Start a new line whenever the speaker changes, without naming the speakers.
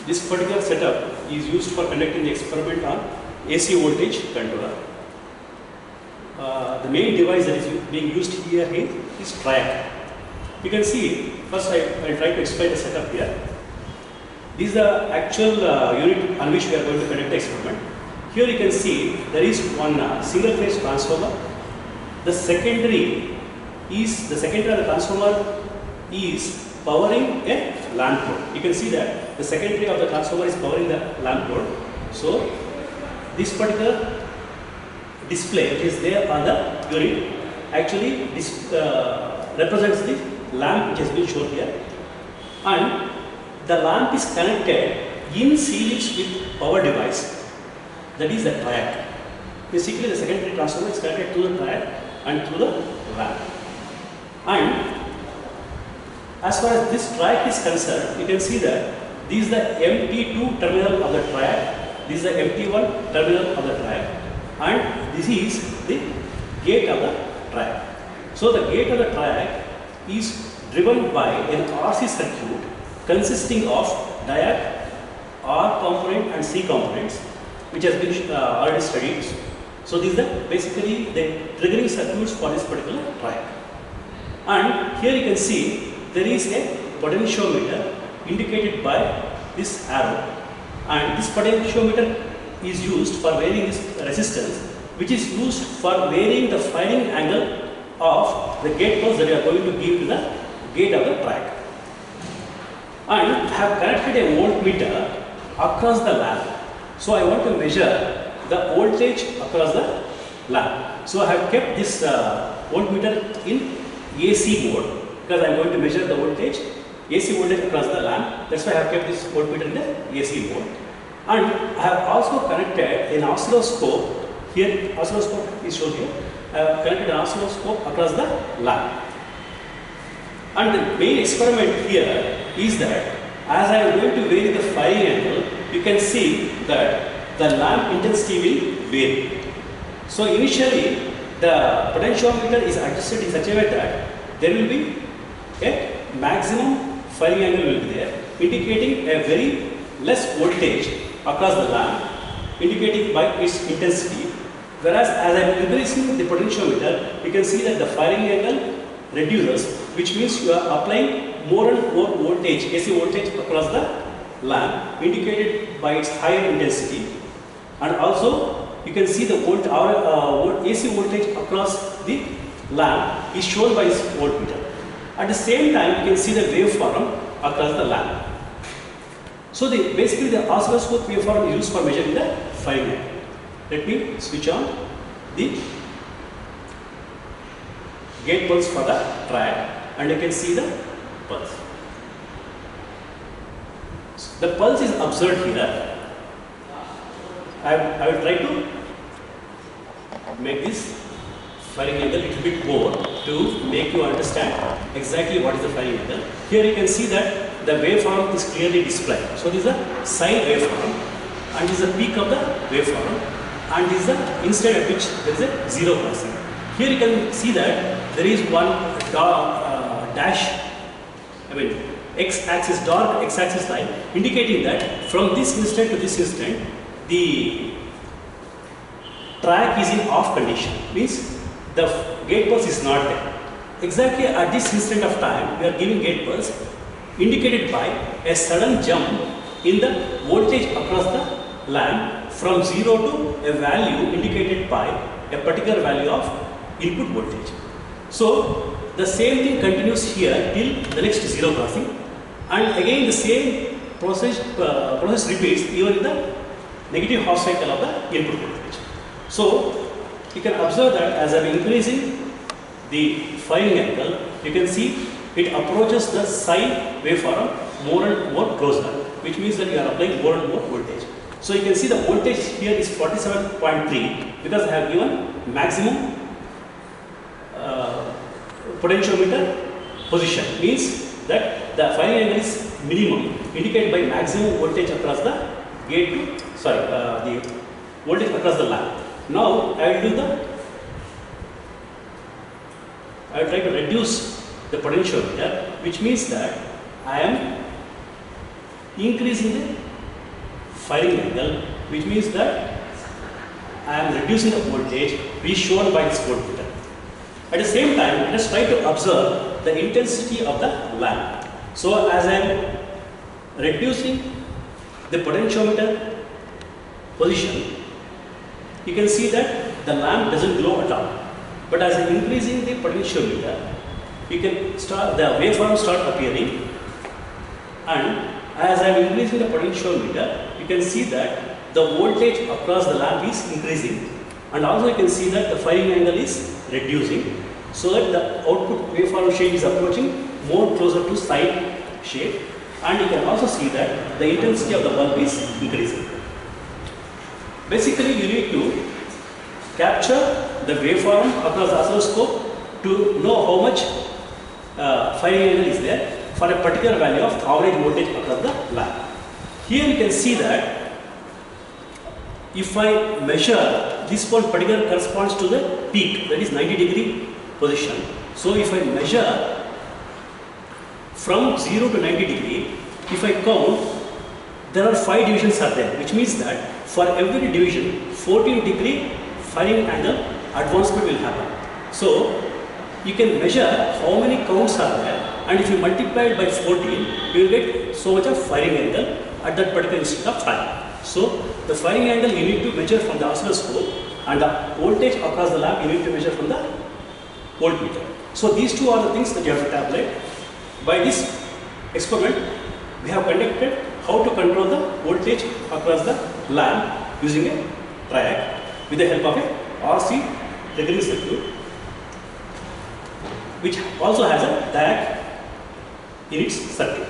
This particular setup is used for conducting the experiment on AC voltage controller. The main device that is being used here is triac. You can see, first I'll try to explain the setup here. This is the actual unit on which we are going to conduct the experiment. Here you can see there is one single phase transformer. The secondary of the transformer is powering a lamp pole. You can see that the secondary of the transformer is powering the lamp pole. So this particular display which is there on the unit actually represents the lamp which has been shown here, and the lamp is connected in series with power device, that is the triac. Basically the secondary transformer is connected to the triac and to the lamp. And as far as this triac is concerned, you can see that this is the MT2 terminal of the triac, this is the MT1 terminal of the triac, and this is the gate of the triac. So the gate of the triac is driven by an RC circuit consisting of diac, R component and C components, which has been already studied. So these are basically the triggering circuits for this particular triac. And here you can see there is a potentiometer indicated by this arrow, and this potentiometer is used for varying this resistance, which is used for varying the firing angle of the gate pulse that you are going to give to the gate of the triac. And I have connected a voltmeter across the lamp. So I want to measure the voltage across the lamp. So I have kept this voltmeter in AC mode because I am going to measure the voltage, AC voltage across the lamp. That's why I have kept this voltmeter in the AC mode. And I have also connected an oscilloscope. Here, oscilloscope is shown here. I have connected an oscilloscope across the lamp. And the main experiment here is that as I am going to vary the firing angle, you can see that the lamp intensity will vary. So initially, the potentiometer is adjusted in such a way that there will be a maximum firing angle will be there, indicating a very less voltage across the lamp, indicating by its intensity. Whereas as I am increasing the potentiometer, you can see that the firing angle reduces, which means you are applying more and more voltage, AC voltage across the lamp, indicated by its higher intensity. And also you can see the AC voltage across the lamp is shown by this voltmeter. At the same time, you can see the waveform across the lamp. So basically the oscilloscope waveform is used for measuring the firing angle. Let me switch on the gate pulse for the triac, and you can see the pulse. The pulse is observed here. I will try to make this firing angle a little bit more to make you understand exactly what is the firing angle. Here you can see that the waveform is clearly displayed. So this is a sine waveform, and this is the peak of the waveform, and this is the instant at which there is a zero crossing. Here you can see that there is one dash, x-axis, dark x-axis line, indicating that from this instant to this instant, the triac is in off condition, means the gate pulse is not there. Exactly at this instant of time, we are giving gate pulse, indicated by a sudden jump in the voltage across the lamp from 0 to a value indicated by a particular value of input voltage. So the same thing continues here till the next zero crossing, and again the same process repeats even in the negative half cycle of the input voltage. So you can observe that as I am increasing the firing angle, you can see it approaches the sine waveform more and more closer, which means that you are applying more and more voltage. So you can see the voltage here is 47.3 because I have given maximum potentiometer position, means that the firing angle is minimum, indicated by maximum voltage across the gate to, the voltage across the lamp. Now I will try to reduce the potentiometer, which means that I am increasing the firing angle, which means that I am reducing the voltage which is shown by this voltmeter. At the same time, let us try to observe the intensity of the lamp. So as I am reducing the potentiometer position, you can see that the lamp doesn't glow at all. But as I am increasing the potentiometer, you can start the waveform start appearing, and as I am increasing the potentiometer, you can see that the voltage across the lamp is increasing, and also you can see that the firing angle is reducing, so that the output waveform shape is approaching more closer to side shape, and you can also see that the intensity of the bulb is increasing. Basically, you need to capture the waveform across the oscilloscope to know how much firing angle is there for a particular value of average voltage across the lamp. Here you can see that if I measure this one particular corresponds to the peak, that is 90-degree position. So if I measure from 0 to 90 degree, if I count, there are 5 divisions are there, which means that for every division 14-degree firing angle advancement will happen. So you can measure how many counts are there, and if you multiply it by 14, you will get so much of firing angle at that particular instant of time. So the firing angle you need to measure from the oscilloscope, and the voltage across the lamp you need to measure from the voltmeter. So these two are the things that you have to tabulate. By this experiment, we have conducted how to control the voltage across the lamp using a triac with the help of a RC triggering circuit, which also has a diac in its circuit.